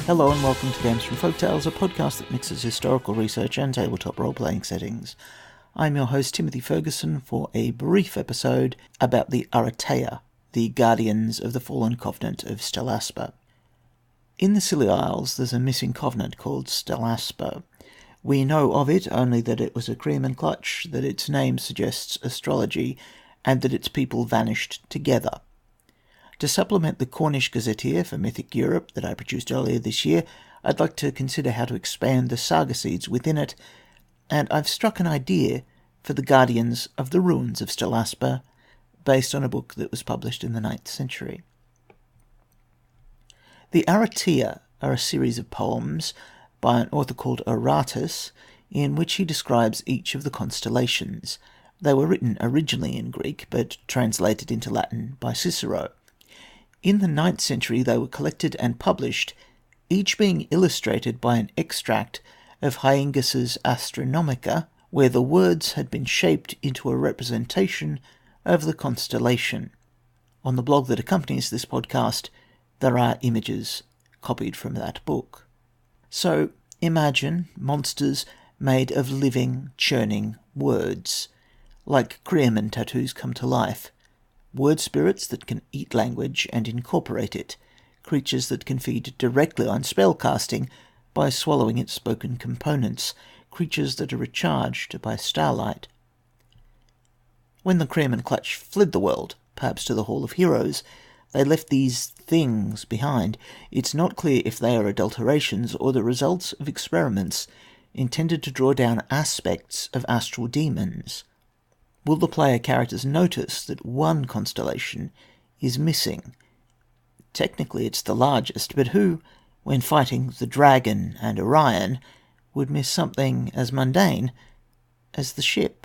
Hello and welcome to Games from Folktales, a podcast that mixes historical research and tabletop role-playing settings. I'm your host Timothy Ferguson for a brief episode about the Aratea, the guardians of the fallen covenant of Stelaspa. In the Scilly Isles there's a missing covenant called Stelaspa. We know of it only that it was a cream and clutch, that its name suggests astrology, and that its people vanished together. To supplement the Cornish Gazetteer for Mythic Europe that I produced earlier this year, I'd like to consider how to expand the saga seeds within it, and I've struck an idea for the Guardians of the Ruins of Stelaspa, based on a book that was published in the 9th century. The Aratea are a series of poems by an author called Aratus, in which he describes each of the constellations. They were written originally in Greek, but translated into Latin by Cicero. In the 9th century they were collected and published, each being illustrated by an extract of Hyenges's Astronomica, where the words had been shaped into a representation of the constellation. On the blog that accompanies this podcast, there are images copied from that book. So imagine monsters made of living, churning words, like Creamin tattoos come to life. Word spirits that can eat language and incorporate it, creatures that can feed directly on spellcasting by swallowing its spoken components, creatures that are recharged by starlight. When the Cream and Clutch fled the world, perhaps to the Hall of Heroes, they left these things behind. It's not clear if they are adulterations or the results of experiments intended to draw down aspects of astral demons. Will the player characters notice that one constellation is missing? Technically it's the largest, but who, when fighting the Dragon and Orion, would miss something as mundane as the ship?